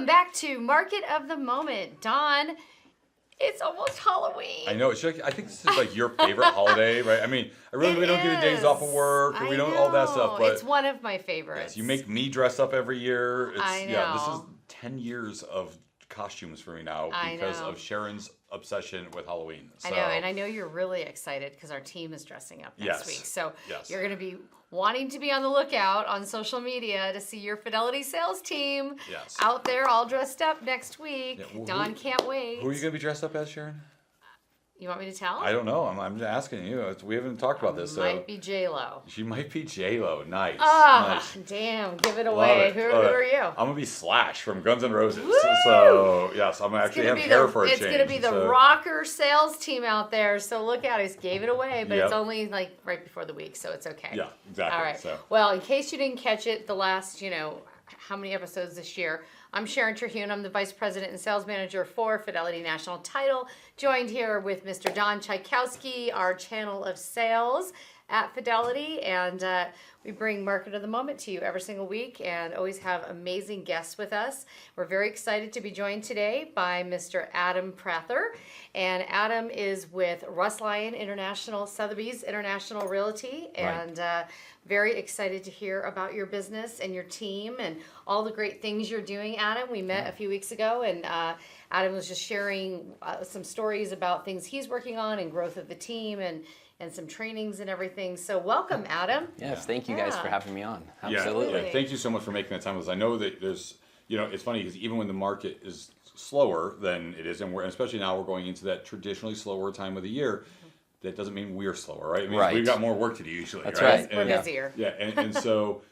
Welcome back to Market of the Moment. Dawn, it's almost Halloween. I know. I think this is like your favorite holiday, right? I mean, we don't get the days off of work, or we don't all that stuff. But it's one of my favorites. Yes, you make me dress up every year. I know. Yeah, this is 10 years of costumes for me now because of Sharon's obsession with Halloween. So. I know, and I know you're really excited because our team is dressing up next week. So you're going to be wanting to be on the lookout on social media to see your Fidelity sales team out there all dressed up next week. Yeah, Dawn can't wait. Who are you going to be dressed up as, Sharon? You want me to tell? I don't know. I'm just asking you. We haven't talked about this. Might be J-Lo. She might be J-Lo. Nice. Nice. Damn. Give it away. Who are you? I'm going to be Slash from Guns N' Roses. Woo! So, yes, I'm actually have hair for a change. It's going to be the rocker sales team out there. So look out. I just gave it away, but it's only like right before the week, so it's okay. Yeah, exactly. All right. So. Well, in case you didn't catch it, the last, how many episodes this year, I'm Sharon Terhune. I'm the Vice President and Sales Manager for Fidelity National Title, joined here with Mr. Don Tchaikovsky, our channel of sales at Fidelity, and we bring Market of the Moment to you every single week and always have amazing guests with us. We're very excited to be joined today by Mr. Adam Prather, and Adam is with Russ, Lyon International, Sotheby's International Realty, and very excited to hear about your business and your team and all the great things you're doing, Adam. We met a few weeks ago, and Adam was just sharing some stories about things he's working on and growth of the team and some trainings and everything. So welcome, Adam. Yes, thank you guys for having me on. Absolutely. Yeah, thank you so much for making the time with us. I know that there's, it's funny because even when the market is slower than it is, and especially now we're going into that traditionally slower time of the year, that doesn't mean we're slower, right? It means we've got more work to do usually. That's right. We're busier. Yeah, and so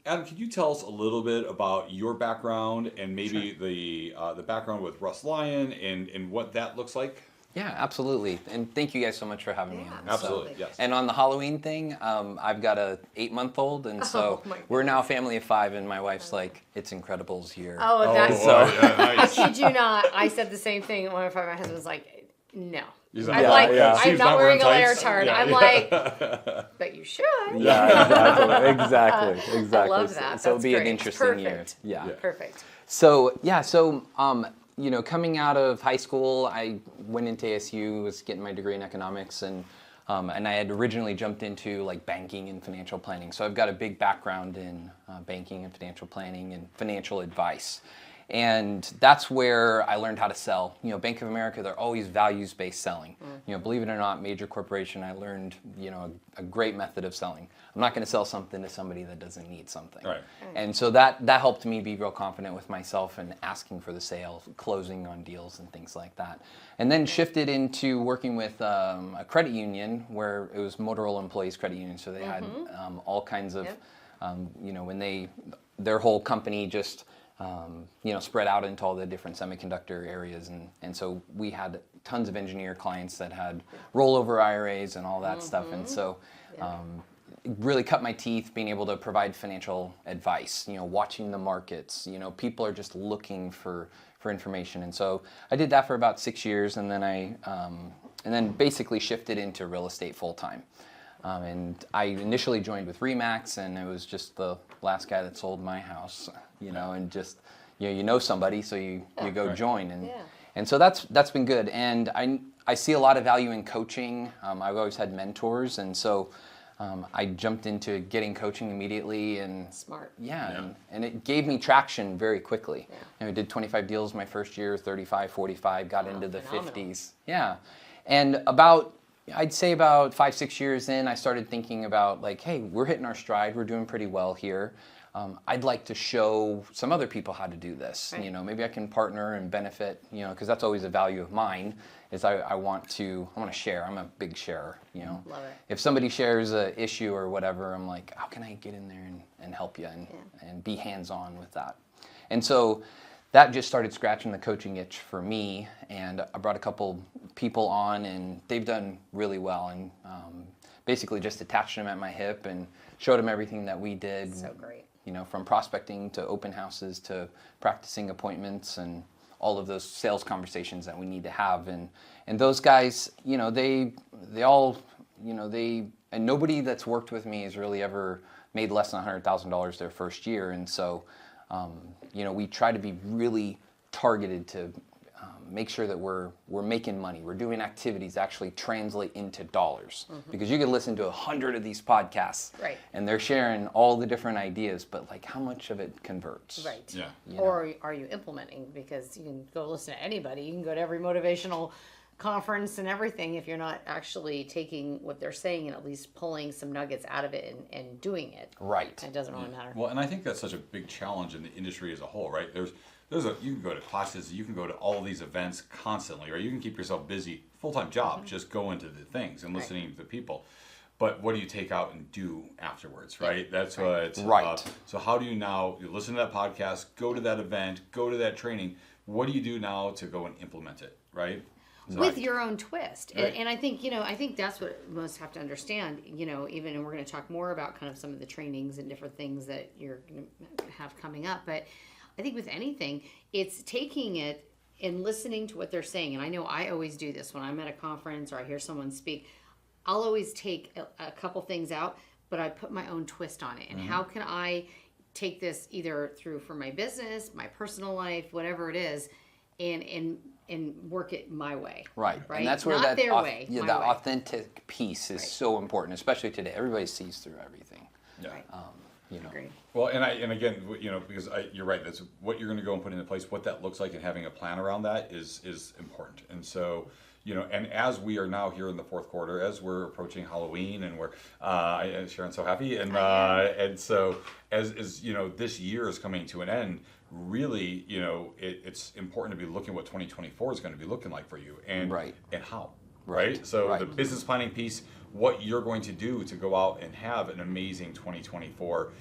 Adam, could you tell us a little bit about your background and maybe the background with Russ Lyon and what that looks like? Yeah, absolutely. And thank you guys so much for having me on. Absolutely, yes. And on the Halloween thing, I've got a 8-month-old, and so we're now a family of 5, and my wife's like, it's Incredibles year. Oh, that's nice. I kid you not. I said the same thing. And my husband was like, no. I'm not wearing a leotard. I'm like, but you should. Yeah, exactly. I love that. So it'll be great. an interesting year. Yeah. Perfect. So, coming out of high school, I went into ASU, was getting my degree in economics, and I had originally jumped into like banking and financial planning. So I've got a big background in banking and financial planning and financial advice. And that's where I learned how to sell. Bank of America, they're always values-based selling. Believe it or not, major corporation, I learned, a great method of selling. I'm not going to sell something to somebody that doesn't need something. Right. And so that helped me be real confident with myself and asking for the sale, closing on deals and things like that. And then shifted into working with a credit union where it was Motorola Employees Credit Union. So they had all kinds of, when their whole company just spread out into all the different semiconductor areas. And so we had tons of engineer clients that had rollover IRAs and all that stuff. And so it really cut my teeth being able to provide financial advice, watching the markets. People are just looking for information. And so I did that for about 6 years, and then basically shifted into real estate full time. And I initially joined with Remax, and it was just the last guy that sold my house, and just, somebody, so you go join. And so that's been good. And I see a lot of value in coaching. I've always had mentors, and so I jumped into getting coaching immediately. And smart. And it gave me traction very quickly. I did 25 deals my first year, 35, 45, got into the phenomenal. 50s. Yeah. And I'd say about 5-6 years in, I started thinking about like, hey, we're hitting our stride. We're doing pretty well here. I'd like to show some other people how to do this. Right. Maybe I can partner and benefit, because that's always a value of mine, is I want to share. I'm a big sharer, Love it. If somebody shares an issue or whatever, I'm like, how can I get in there and help you and be hands-on with that? And so that just started scratching the coaching itch for me, and I brought a couple people on, and they've done really well, and basically just attached them at my hip and showed them everything that we did. So great. From prospecting to open houses to practicing appointments and all of those sales conversations that we need to have. And those guys, they all, and nobody that's worked with me has really ever made less than $100,000 their first year. And so We try to be really targeted to make sure that we're making money. We're doing activities that actually translate into dollars. Because you could listen to 100 of these podcasts, right, and they're sharing all the different ideas, but like how much of it converts? right. Yeah. Or are you implementing? Because you can go listen to anybody. You can go to every motivational conference and everything. If you're not actually taking what they're saying and at least pulling some nuggets out of it and doing it, Right. it doesn't really matter. Well, and I think that's such a big challenge in the industry as a whole, right? You can go to classes, you can go to all these events constantly, right? You can keep yourself busy, full-time job, just going to the things and listening to people. But what do you take out and do afterwards, right? That's what it's right. So how do you now, you listen to that podcast, go to that event, go to that training, what do you do now to go and implement it, right? With your own twist. Right. And I think, I think that's what most have to understand, even, and we're going to talk more about kind of some of the trainings and different things that you're going to have coming up. But I think with anything, it's taking it and listening to what they're saying. And I know I always do this when I'm at a conference or I hear someone speak. I'll always take a couple things out, but I put my own twist on it. And how can I take this either through for my business, my personal life, whatever it is, and work it my way. Right. Right. And that's where Not that their way, my that way. authentic piece is so important, especially today. Everybody sees through everything. Yeah. Right. Agreed. Well, and again, because you're right. That's what you're going to go and put into place. What that looks like and having a plan around that is important. And so, and as we are now here in the fourth quarter, as we're approaching Halloween, and we're Sharon's so happy, and so as this year is coming to an end, really, it's important to be looking what 2024 is going to be looking like for you, and and how, right? So the business planning piece, what you're going to do to go out and have an amazing 2024,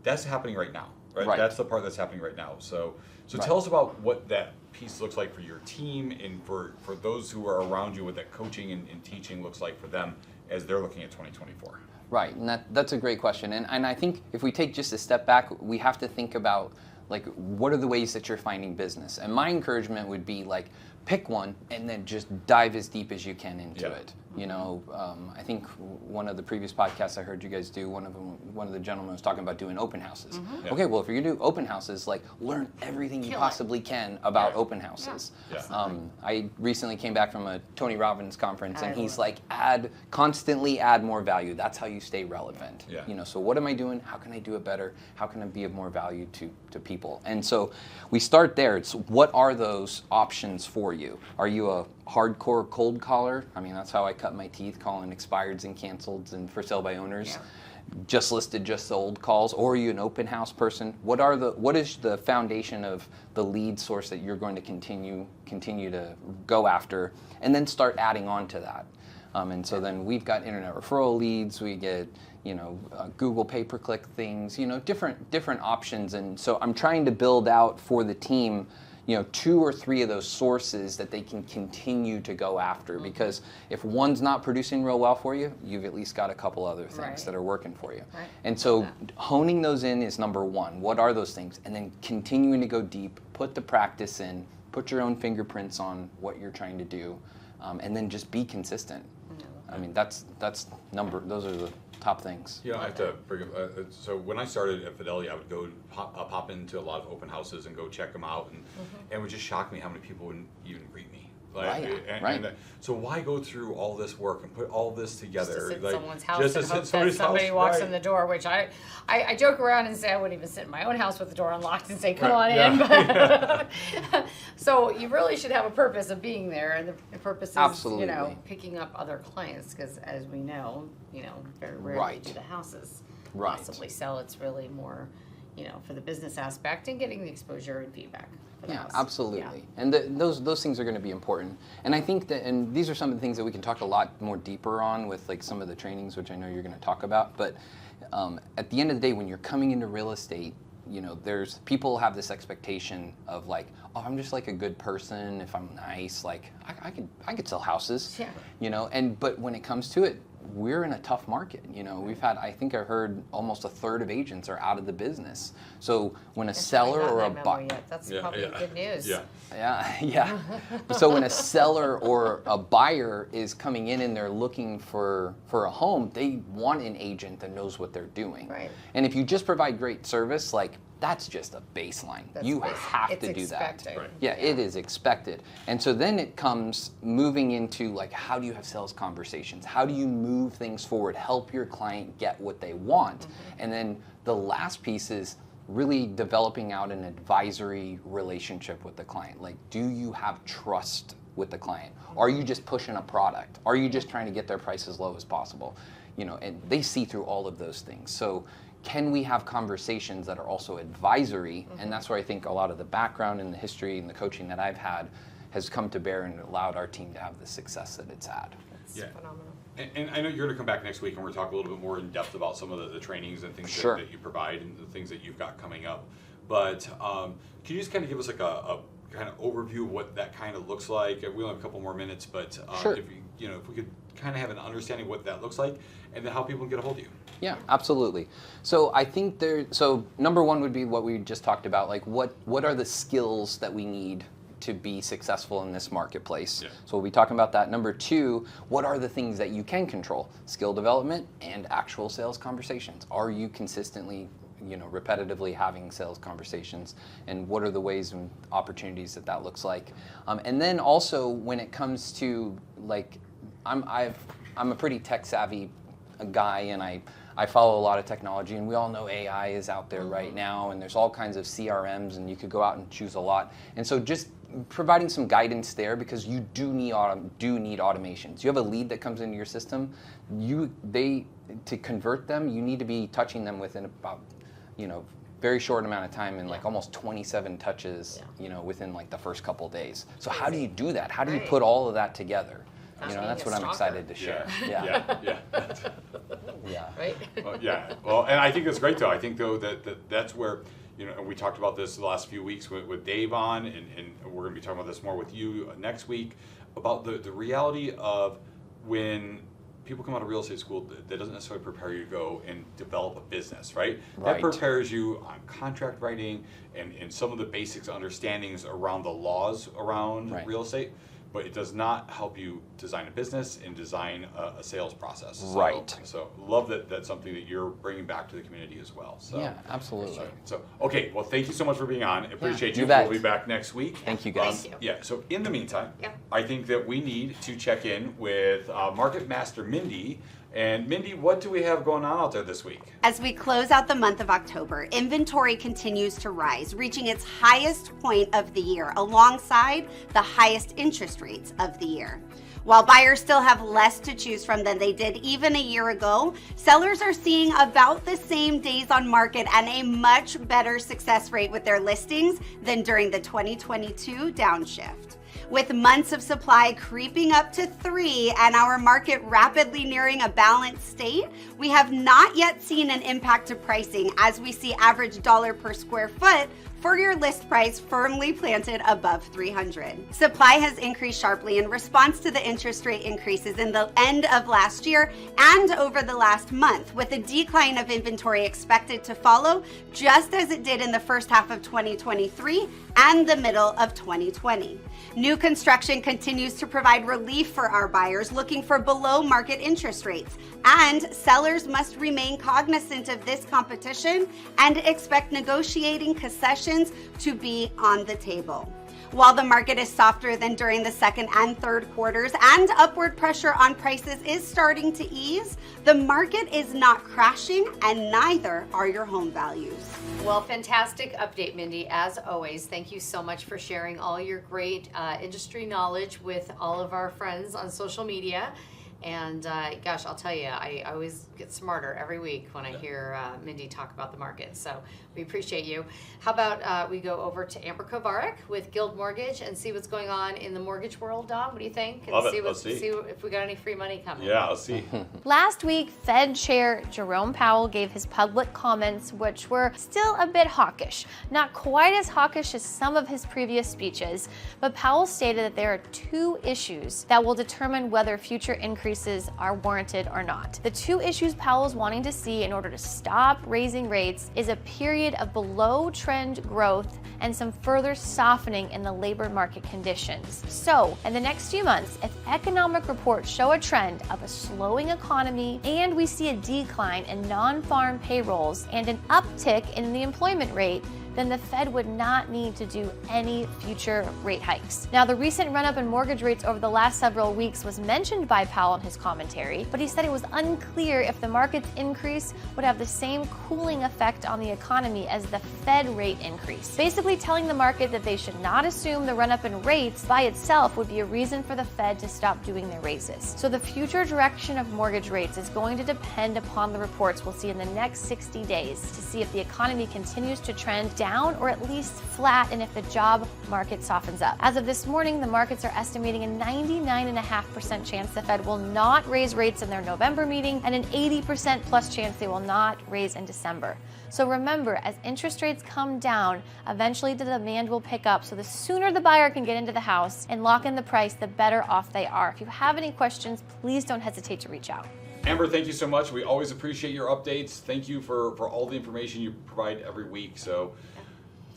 that's happening right now, right? That's the part that's happening right now. So tell us about what that piece looks like for your team and for those who are around you, what that coaching and teaching looks like for them as they're looking at 2024. Right, and that's a great question. And I think if we take just a step back, we have to think about, like, what are the ways that you're finding business? And my encouragement would be, like, pick one and then just dive as deep as you can into it. I think one of the previous podcasts I heard you guys do, one of the gentlemen was talking about doing open houses. Okay, well, if you're gonna do open houses, like, learn everything you possibly can about open houses. I recently came back from a Tony Robbins conference, and he's like, constantly add more value. That's how you stay relevant. So what am I doing? How can I do it better? How can I be of more value to people? And so we start there. It's what are those options for you? Are you a hardcore cold caller? I mean, that's how I cut my teeth, calling expireds and canceleds and for sale by owners. Just listed just the old calls. Or are you an open house person? What is the foundation of the lead source that you're going to continue to go after, and then start adding on to that? And so then we've got internet referral leads. We get Google pay-per-click things. Different options. And so I'm trying to build out for the team 2 or 3 of those sources that they can continue to go after, because if one's not producing real well for you, you've at least got a couple other things that are working for you. And so honing those in is number one. What are those things? And then continuing to go deep, put the practice in, put your own fingerprints on what you're trying to do, and then just be consistent. I mean, those are the top things. I have to bring up, so when I started at Fidelity, I would go pop into a lot of open houses and go check them out, and it would just shock me how many people wouldn't even greet me. So why go through all this work and put all this together? Just to sit in like, someone's house just to and sit hope somebody's that somebody house, walks in the door, which I joke around and say I wouldn't even sit in my own house with the door unlocked and say, come on in. But so you really should have a purpose of being there, and the purpose is, Absolutely. picking up other clients, because as we know, very rarely do the houses possibly sell. It's really more, for the business aspect and getting the exposure and feedback. Absolutely. And those things are going to be important. And I think that, and these are some of the things that we can talk a lot more deeper on with, like, some of the trainings, which I know you're going to talk about. But at the end of the day, when you're coming into real estate, there's people have this expectation of, like, oh, I'm just like a good person. If I'm nice, like, I could sell houses. But when it comes to it, we're in a tough market. We've had, I think I heard, almost a third of agents are out of the business. So when a seller or a buyer, that's probably good news. So when a seller or a buyer is coming in and they're looking for a home, they want an agent that knows what they're doing. And if you just provide great service, like, that's just a baseline. That's You basic. have It's to do expected. that. Right. Yeah, it is expected. And so then it comes moving into like, how do you have sales conversations? How do you move things forward? Help your client get what they want. And then the last piece is really developing out an advisory relationship with the client. Like, do you have trust with the client? Are you just pushing a product? Are you just trying to get their price as low as possible? And they see through all of those things. So can we have conversations that are also advisory? And that's where I think a lot of the background and the history and the coaching that I've had has come to bear and allowed our team to have the success that it's had. That's phenomenal. And I know you're going to come back next week and we're talk a little bit more in depth about some of the trainings and things Sure. that you provide and the things that you've got coming up. But can you just kind of give us like a kind of overview of what that kind of looks like? We only have a couple more minutes, but Sure. if we could kind of have an understanding of what that looks like and then how people can get a hold of you. Yeah, absolutely. So I think number one would be what we just talked about, like what are the skills that we need to be successful in this marketplace? Yeah. So we'll be talking about that. Number two, what are the things that you can control? Skill development and actual sales conversations. Are you consistently, repetitively having sales conversations, and what are the ways and opportunities that looks like? And then also when it comes to like, I'm a pretty tech savvy guy, and I follow a lot of technology, and we all know AI is out there right now, and there's all kinds of CRMs, and you could go out and choose a lot. And so just providing some guidance there, because you do need automations. You have a lead that comes into your system, to convert them, you need to be touching them within about, very short amount of time, and like almost 27 touches, within like the first couple days. So how do you do that? How do you put all of that together? That's what I'm excited to share. Yeah. Yeah. Right? Well, and I think that's great though. I think though that's where, and we talked about this the last few weeks with Dave on, and we're going to be talking about this more with you next week, about the reality of when people come out of real estate school, that doesn't necessarily prepare you to go and develop a business, right? That prepares you on contract writing and some of the basics understandings around the laws around real estate. But it does not help you design a business and design a sales process. So love that that's something that you're bringing back to the community as well. So yeah, absolutely. So okay, well, thank you so much for being on. I appreciate you. You bet. We'll be back next week. Thank you, guys. So in the meantime, I think that we need to check in with Market Master Mindy. And Mindy, what do we have going on out there this week? As we close out the month of October, inventory continues to rise, reaching its highest point of the year, alongside the highest interest rates of the year. While buyers still have less to choose from than they did even a year ago, sellers are seeing about the same days on market and a much better success rate with their listings than during the 2022 downshift. With months of supply creeping up to 3 and our market rapidly nearing a balanced state, we have not yet seen an impact to pricing, as we see average dollar per square foot for your list price firmly planted above 300. Supply has increased sharply in response to the interest rate increases in the end of last year and over the last month, with a decline of inventory expected to follow, just as it did in the first half of 2023 and the middle of 2020. New construction continues to provide relief for our buyers looking for below market interest rates, and sellers must remain cognizant of this competition and expect negotiating concessions to be on the table. While the market is softer than during the second and third quarters and upward pressure on prices is starting to ease, the market is not crashing, and neither are your home values. Well, fantastic update, Mindy. As always, thank you so much for sharing all your great industry knowledge with all of our friends on social media. And gosh, I'll tell you, I always get smarter every week when I hear Mindy talk about the market. So we appreciate you. How about we go over to Amber Kovarik with Guild Mortgage and see what's going on in the mortgage world, Don? What do you think? And Love it. see Let's see. see if we got any free money coming. Yeah, let's see. Last week, Fed Chair Jerome Powell gave his public comments, which were still a bit hawkish. Not quite as hawkish as some of his previous speeches, but Powell stated that there are 2 issues that will determine whether future increases increases are warranted or not. The two issues Powell is wanting to see in order to stop raising rates is a period of below trend growth and some further softening in the labor market conditions. So, in the next few months, if economic reports show a trend of a slowing economy and we see a decline in non-farm payrolls and an uptick in the employment rate, then the Fed would not need to do any future rate hikes. Now, the recent run-up in mortgage rates over the last several weeks was mentioned by Powell in his commentary, but he said it was unclear if the market's increase would have the same cooling effect on the economy as the Fed rate increase, basically telling the market that they should not assume the run-up in rates by itself would be a reason for the Fed to stop doing their raises. So the future direction of mortgage rates is going to depend upon the reports we'll see in the next 60 days to see if the economy continues to trend down or at least flat, and if the job market softens up. As of this morning, the markets are estimating a 99.5% chance the Fed will not raise rates in their November meeting and an 80% plus chance they will not raise in December. So remember, as interest rates come down, eventually the demand will pick up. So the sooner the buyer can get into the house and lock in the price, the better off they are. If you have any questions, please don't hesitate to reach out. Amber, thank you so much. We always appreciate your updates. Thank you for all the information you provide every week. So,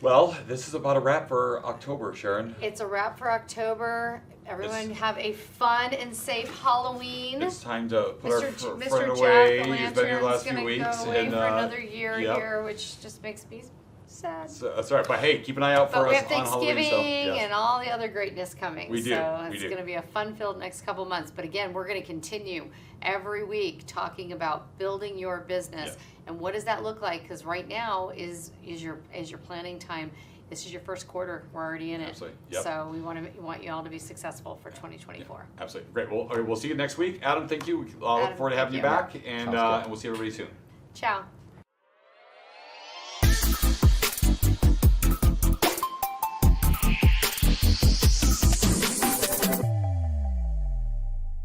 well, this is about a wrap for October, Sharon. It's a wrap for October. Everyone have a fun and safe Halloween. It's time to put our friend Mr. away. Jack, the He's been here the last few gonna weeks. go away And, for another year yep. here, which just makes me sad. So, that's right. But hey, keep an eye out for But we us have on Halloween. Thanksgiving So, yes. and all the other greatness coming. We do, So we it's do. going to be a fun-filled next couple months. But again, we're going to continue every week talking about building your business. Yeah. And what does that look like? Because right now is your planning time. This is your first quarter. We're already in it. Absolutely. Yep. So we want you all to be successful for 2024. Yeah, absolutely. Great. Well, all right, we'll see you next week. Adam, thank you. Look Adam, forward to having you thank you. back. And Sounds good. we'll see everybody soon. Ciao.